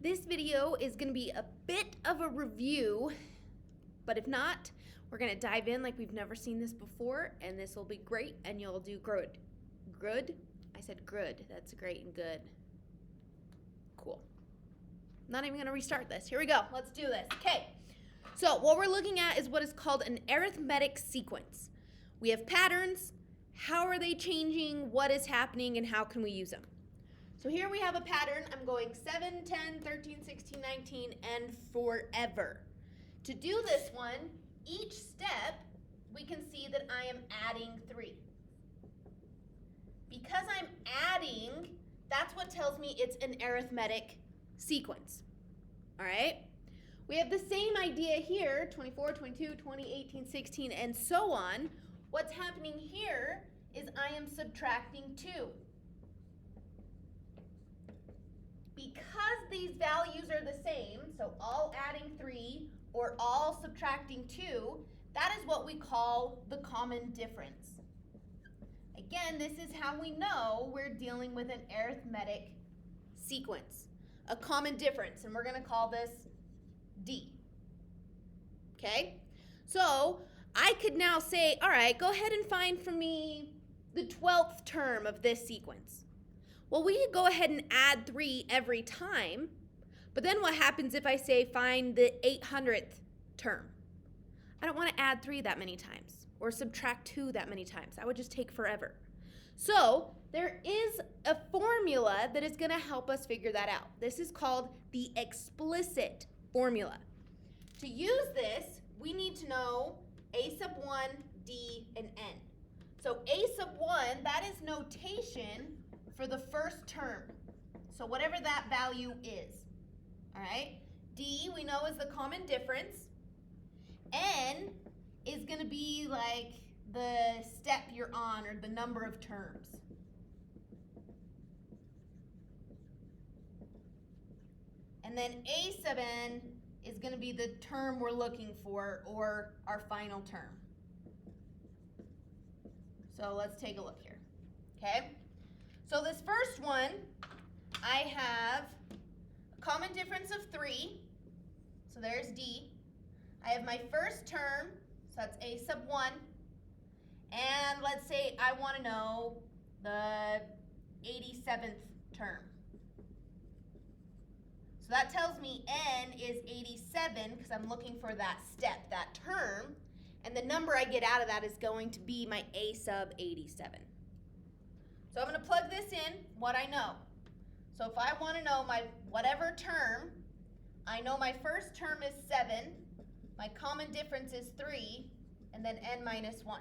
This video is going to be a bit of a review, but if not, we're going to dive in like we've never seen this before, and this will be great, and you'll do good. Good? I said good. That's great and good. Cool. Not even going to restart this. Here we go. Let's do this. Okay. So what we're looking at is what is called an arithmetic sequence. We have patterns. How are they changing? What is happening? And how can we use them? So here we have a pattern. I'm going 7, 10, 13, 16, 19, and forever. To do this one, each step, we can see that I am adding 3. Because I'm adding, that's what tells me it's an arithmetic sequence. All right? We have the same idea here, 24, 22, 20, 18, 16, and so on. What's happening here is I am subtracting 2. Because these values are the same, so all adding 3 or all subtracting 2, that is what we call the common difference. Again, this is how we know we're dealing with an arithmetic sequence, a common difference, and we're going to call this D. Okay? So I could now say, all right, go ahead and find for me the 12th term of this sequence. Well, we could go ahead and add 3 every time, but then what happens if I say find the 800th term? I don't want to add 3 that many times or subtract 2 that many times. That would just take forever. So there is a formula that is going to help us figure that out. This is called the explicit formula. To use this, we need to know a sub 1, d, and n. So a sub 1, that is notation for the first term. So whatever that value is. All right? D, we know, is the common difference. N is going to be like the step you're on or the number of terms. And then a sub n is going to be the term we're looking for or our final term. So let's take a look here. Okay? So this first one, I have a common difference of 3. So there's D. I have my first term, so that's a sub 1. And let's say I want to know the 87th term. So that tells me n is 87 because I'm looking for that step, that term. And the number I get out of that is going to be my a sub 87. So I'm going to plug this in, what I know. So if I want to know my whatever term, I know my first term is 7, my common difference is 3, and then n minus 1.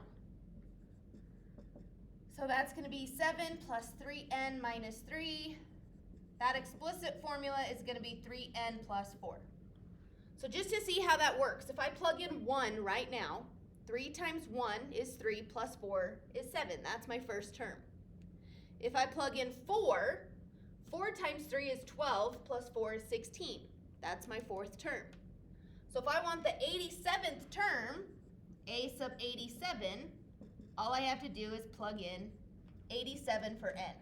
So that's going to be 7 plus 3n minus 3. That explicit formula is going to be 3n plus 4. So just to see how that works, if I plug in 1 right now, 3 times 1 is 3 plus 4 is 7. That's my first term. If I plug in 4, 4 times 3 is 12 plus 4 is 16. That's my fourth term. So if I want the 87th term, a sub 87, all I have to do is plug in 87 for n.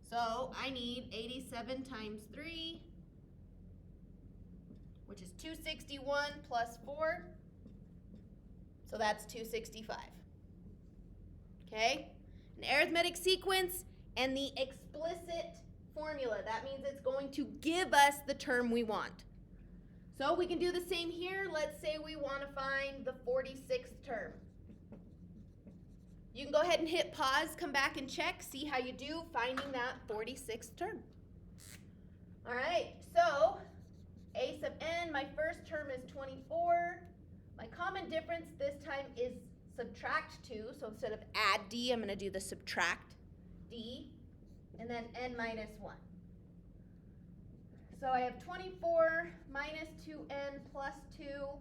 So I need 87 times 3, which is 261 plus 4. So that's 265. Okay? An arithmetic sequence and the explicit formula. That means it's going to give us the term we want. So we can do the same here. Let's say we want to find the 46th term. You can go ahead and hit pause, come back and check, see how you do finding that 46th term. All right, so a sub n, my first term is 24. My common difference this time is subtract 2. So instead of add d, I'm going to do the subtract d, and then n minus 1. So I have 24 minus 2n plus 2. So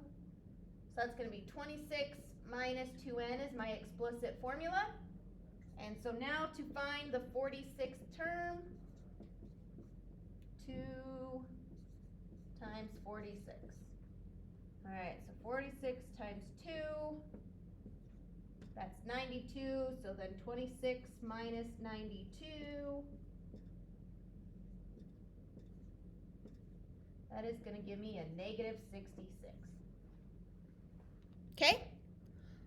that's going to be 26 minus 2n is my explicit formula. And so now to find the 46th term, 2 times 46. All right, so 46 times 2, that's 92. So then 26 minus 92 That is going to give me a negative 66. Okay?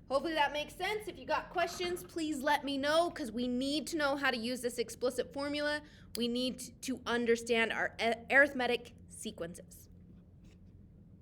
Hopefully that makes sense. If you got questions, please let me know because we need to know how to use this explicit formula. We need to understand our arithmetic sequences.